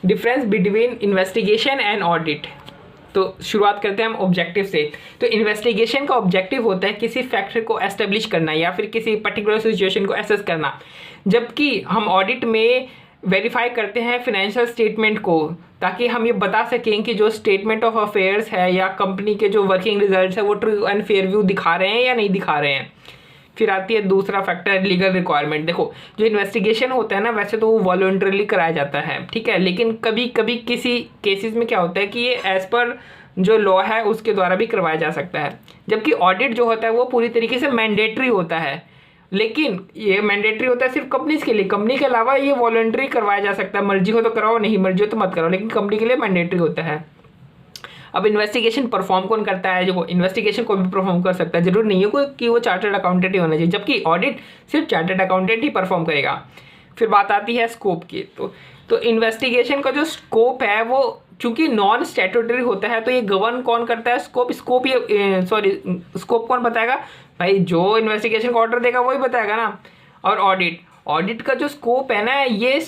Difference between investigation and audit. तो शुरुआत करते हैं हम ऑब्जेक्टिव से। तो इन्वेस्टिगेशन का ऑब्जेक्टिव होता है किसी फैक्ट को एस्टेब्लिश करना या फिर किसी पर्टिकुलर सिचुएशन को एसेस करना, जबकि हम ऑडिट में वेरीफाई करते हैं फिनेंशियल स्टेटमेंट को, ताकि हम ये बता सकें कि जो स्टेटमेंट ऑफ अफेयर्स है या कंपनी के जो वर्किंग रिजल्ट्स है वो ट्रू एंड फेयर व्यू दिखा रहे हैं या नहीं दिखा रहे हैं। फिर आती है दूसरा फैक्टर, लीगल रिक्वायरमेंट। देखो, जो इन्वेस्टिगेशन होता है ना, वैसे तो वो वॉलंटरली कराया जाता है, ठीक है, लेकिन कभी कभी किसी केसेस में क्या होता है कि ये एज पर जो लॉ है उसके द्वारा भी करवाया जा सकता है, जबकि ऑडिट जो होता है वो पूरी तरीके से मैंडेटरी होता है। लेकिन ये मैंडेटरी होता है सिर्फ कंपनीज के लिए, कंपनी के अलावा ये वॉलंटरी करवाया जा सकता है, मर्जी हो तो कराओ, नहीं मर्जी हो तो मत कराओ, लेकिन कंपनी के लिए मैंडेटरी होता है। अब इन्वेस्टिगेशन परफॉर्म कौन करता है? जो इन्वेस्टिगेशन कोई भी परफॉर्म कर सकता है, जरूरी नहीं है कि वो चार्टर्ड अकाउंटेंट ही होना चाहिए, जबकि ऑडिट सिर्फ चार्टर्ड अकाउंटेंट ही परफॉर्म करेगा। फिर बात आती है स्कोप की। तो इन्वेस्टिगेशन का जो स्कोप है वो चूंकि नॉन स्टैट्यूटरी होता है, तो ये गवर्न कौन करता है? स्कोप कौन बताएगा भाई? जो इन्वेस्टिगेशन का ऑर्डर देगा वही बताएगा ना। और ऑडिट का जो स्कोप है ना, ये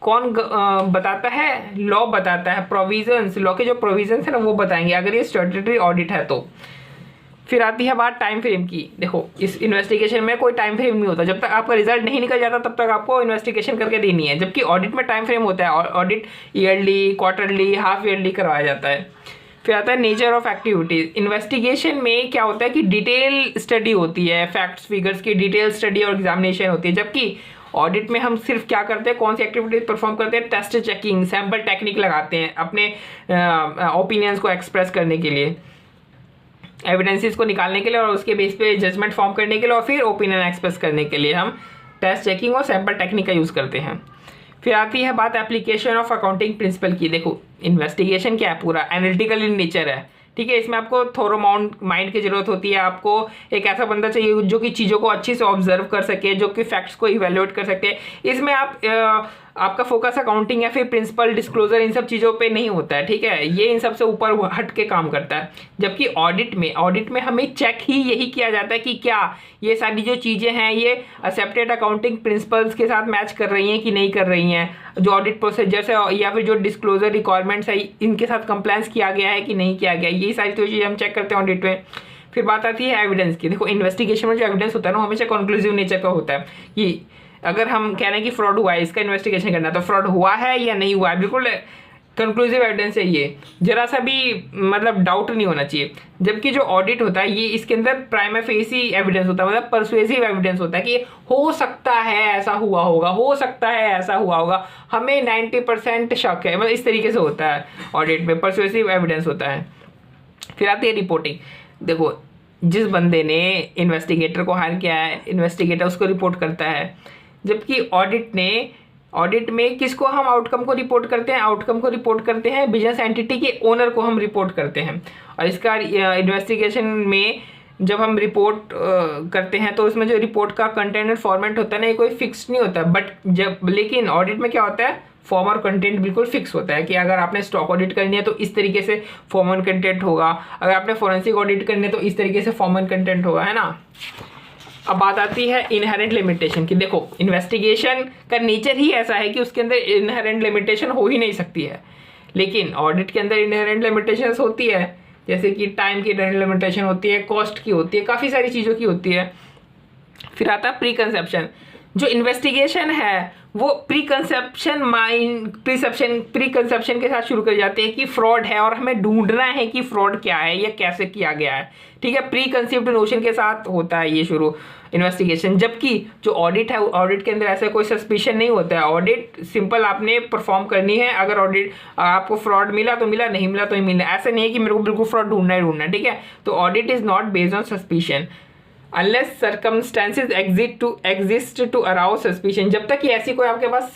कौन बताता है? लॉ बताता है, प्रोविजंस, लॉ के जो प्रोविजंस है ना वो बताएंगे, अगर ये स्टैट्यूटरी ऑडिट है तो। फिर आती है बात टाइम फ्रेम की। देखो, इस इन्वेस्टिगेशन में कोई टाइम फ्रेम नहीं होता, जब तक आपका रिजल्ट नहीं निकल जाता तब तक आपको इन्वेस्टिगेशन करके देनी है, जबकि ऑडिट में टाइम फ्रेम होता है। Audit yearly, quarterly, half yearly करवाया जाता है। फिर आता है नेचर ऑफ एक्टिविटीज। इन्वेस्टिगेशन में क्या होता है कि डिटेल स्टडी होती है, फैक्ट्स फिगर्स की डिटेल स्टडी और एग्जामिनेशन होती है, जबकि ऑडिट में हम सिर्फ क्या करते हैं, कौन सी एक्टिविटीज परफॉर्म करते हैं? टेस्ट चेकिंग, सैम्पल टेक्निक लगाते हैं अपने ओपिनियंस को एक्सप्रेस करने के लिए, एविडेंसेस को निकालने के लिए और उसके बेस पे जजमेंट फॉर्म करने के लिए, और फिर ओपिनियन एक्सप्रेस करने के लिए हम टेस्ट चेकिंग और सैम्पल टेक्निक का यूज़ करते हैं। फिर आती है बात एप्लीकेशन ऑफ अकाउंटिंग प्रिंसिपल की। देखो, इन्वेस्टिगेशन क्या है? पूरा एनालिटिकल इन नेचर है, ठीक है। इसमें आपको थोरो माइंड की जरूरत होती है, आपको एक ऐसा बंदा चाहिए जो कि चीज़ों को अच्छे से ऑब्जर्व कर सके, जो कि फैक्ट्स को इवेल्युएट कर सके। इसमें आपका फोकस अकाउंटिंग या फिर प्रिंसिपल डिस्क्लोजर इन सब चीज़ों पे नहीं होता है, ठीक है, ये इन सब से ऊपर हट के काम करता है। जबकि ऑडिट में हमें चेक ही यही किया जाता है कि क्या ये सारी जो चीज़ें हैं ये एक्सेप्टेड अकाउंटिंग प्रिंसिपल्स के साथ मैच कर रही हैं कि नहीं कर रही हैं, जो ऑडिट प्रोसीजर्स है या फिर जो डिस्क्लोजर रिक्वायरमेंट्स है इनके साथ कंप्लायंस किया गया है कि नहीं किया गया, ये सारी तो चीज़ें हम चेक करते हैं ऑडिट में। फिर बात आती है एविडेंस की। देखो, इन्वेस्टिगेशन में जो एविडेंस होता है ना, हमेशा कंक्लूसिव नेचर का होता है कि अगर हम कह रहे हैं कि फ्रॉड हुआ है, इसका इन्वेस्टिगेशन करना है, तो फ्रॉड हुआ है या नहीं हुआ है, बिल्कुल कंक्लूसिव एविडेंस है ये, जरा सा भी मतलब डाउट नहीं होना चाहिए। जबकि जो ऑडिट होता है ये इसके अंदर प्राइमा फेसी एविडेंस होता है, मतलब परसुएसिव एविडेंस होता है कि हो सकता है ऐसा हुआ होगा, हो सकता है ऐसा हुआ होगा, हमें 90% शक है, मतलब इस तरीके से होता है ऑडिट में, परसुएसिव एविडेंस होता है। फिर आती है रिपोर्टिंग। देखो, जिस बंदे ने इन्वेस्टिगेटर को हायर किया है, इन्वेस्टिगेटर उसको रिपोर्ट करता है, जबकि ऑडिट में किसको हम आउटकम को रिपोर्ट करते हैं? आउटकम को रिपोर्ट करते हैं बिजनेस एंटिटी के ओनर को हम रिपोर्ट करते हैं। और इसका इन्वेस्टिगेशन में जब हम रिपोर्ट करते हैं तो उसमें जो रिपोर्ट का कंटेंट और फॉर्मेट होता है ना, ये कोई फिक्स नहीं होता है, लेकिन ऑडिट में क्या होता है, फॉर्म और कंटेंट बिल्कुल फिक्स होता है कि अगर आपने स्टॉक ऑडिट करनी है तो इस तरीके से फॉर्म और कंटेंट होगा, अगर आपने फोरेंसिक ऑडिट करनी है तो इस तरीके से फॉर्म और कंटेंट होगा, है ना। अब बात आती है इनहेरेंट लिमिटेशन की। देखो, इन्वेस्टिगेशन का नेचर ही ऐसा है कि उसके अंदर इनहेरेंट लिमिटेशन हो ही नहीं सकती है, लेकिन ऑडिट के अंदर इनहेरेंट लिमिटेशन होती है, जैसे कि टाइम की इनहेरेंट लिमिटेशन होती है, कॉस्ट की होती है, काफ़ी सारी चीज़ों की होती है। फिर आता है प्री कंसेप्शन। जो इन्वेस्टिगेशन है वो प्री कंसेप्शन के साथ शुरू कर जाते हैं कि फ्रॉड है और हमें ढूंढना है कि फ्रॉड क्या है, ये कैसे किया गया है, ठीक है। प्री कंसीव्ड नोशन के साथ होता है ये शुरू इन्वेस्टिगेशन। जबकि जो ऑडिट है, ऑडिट के अंदर ऐसा कोई सस्पिशन नहीं होता है, ऑडिट सिंपल आपने परफॉर्म करनी है, अगर ऑडिट आपको फ्रॉड मिला तो मिला, नहीं मिला तो नहीं मिला, ऐसा नहीं है कि मेरे को बिल्कुल फ्रॉड ढूंढना ही ढूंढना, ठीक है। तो audit is not based on suspicion unless circumstances exist to arouse suspicion। जब तक कि ऐसी कोई आपके पास,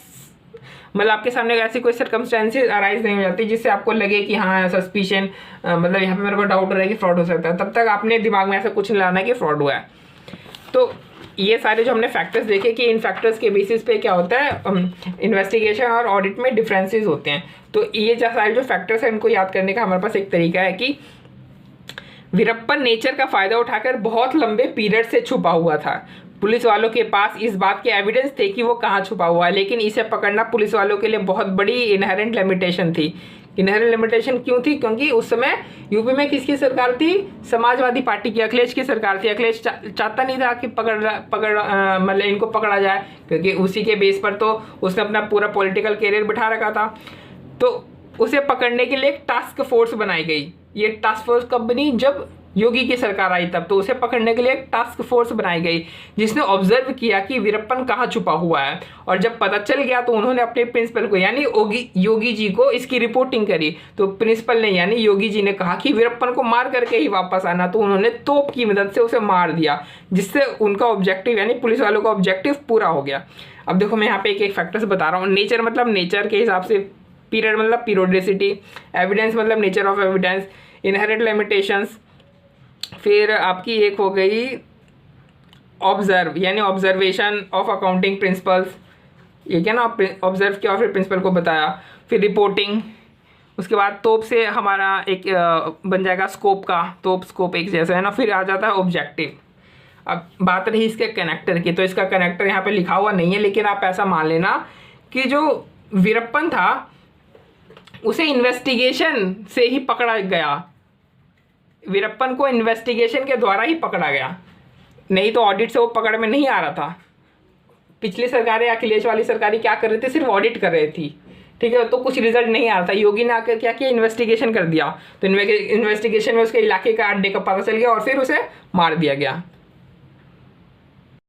मतलब आपके सामने ऐसी कोई सर्कमस्टेंसेज अराइज नहीं हो जाती जिससे आपको लगे कि हाँ सस्पिशन, मतलब यहाँ पे मेरे को डाउट हो रहा है कि फ्रॉड हो सकता है, तब तक आपने दिमाग में ऐसा कुछ नहीं लाना है कि फ्रॉड हुआ है। तो ये सारे जो हमने फैक्टर्स देखे कि इन फैक्टर्स के बेसिस पे क्या होता है, इन्वेस्टिगेशन और ऑडिट में डिफरेंसेस होते हैं। तो ये जो सारे जो फैक्टर्स हैं इनको याद करने का हमारे पास एक तरीका है कि वीरप्पन नेचर का फायदा उठाकर बहुत लंबे पीरियड से छुपा हुआ था, पुलिस वालों के पास इस बात के एविडेंस थे कि वो कहाँ छुपा हुआ है, लेकिन इसे पकड़ना पुलिस वालों के लिए बहुत बड़ी इनहेरेंट लिमिटेशन थी। इनहेरेंट लिमिटेशन क्यों थी? क्योंकि उस समय यूपी में किसकी सरकार थी? समाजवादी पार्टी की, अखिलेश की सरकार थी। अखिलेश चाहता नहीं था कि मतलब इनको पकड़ा जाए, क्योंकि उसी के बेस पर तो उसने अपना पूरा पॉलिटिकल कैरियर बिठा रखा था। तो उसे पकड़ने के लिए एक टास्क फोर्स बनाई गई। ये टास्क फोर्स कब बनी? जब योगी की सरकार आई तब। तो उसे पकड़ने के लिए एक टास्क फोर्स बनाई गई जिसने ऑब्जर्व किया कि वीरप्पन कहाँ छुपा हुआ है, और जब पता चल गया तो उन्होंने अपने प्रिंसिपल को यानी योगी जी को इसकी रिपोर्टिंग करी। तो प्रिंसिपल ने यानी योगी जी ने कहा कि वीरप्पन को मार करके ही वापस आना, तो उन्होंने तोप की मदद से उसे मार दिया, जिससे उनका ऑब्जेक्टिव यानी पुलिस वालों का ऑब्जेक्टिव पूरा हो गया। अब देखो मैं यहाँ पे एक एक फैक्टर्स बता रहा हूँ। नेचर मतलब नेचर के हिसाब से, पीरियड मतलब पीरियोडिसिटी, एविडेंस मतलब nature of evidence, inherent limitations, फिर आपकी एक हो गई ऑब्जर्व यानी ऑब्जर्वेशन ऑफ अकाउंटिंग प्रिंसिपल्स, ये क्या ना ऑब्जर्व किया और फिर प्रिंसिपल को बताया, फिर रिपोर्टिंग। उसके बाद तोप से हमारा एक बन जाएगा स्कोप का, तोप स्कोप एक जैसा है ना। फिर आ जाता है ऑब्जेक्टिव। अब बात रही इसके कनेक्टर की, तो इसका कनेक्टर यहाँ पे लिखा हुआ नहीं है, लेकिन आप ऐसा मान लेना कि जो वीरप्पन था उसे इन्वेस्टिगेशन से ही पकड़ा गया। वीरप्पन को इन्वेस्टिगेशन के द्वारा ही पकड़ा गया, नहीं तो ऑडिट से वो पकड़ में नहीं आ रहा था। पिछली सरकारें, अखिलेश वाली सरकारें क्या कर रही थी? सिर्फ ऑडिट कर रही थी, ठीक है, तो कुछ रिजल्ट नहीं आ रहा था। योगी ने आकर क्या किया? इन्वेस्टिगेशन कर दिया। तो इन्वेस्टिगेशन में उसके इलाके का अड्डे का पता चल गया और फिर उसे मार दिया गया।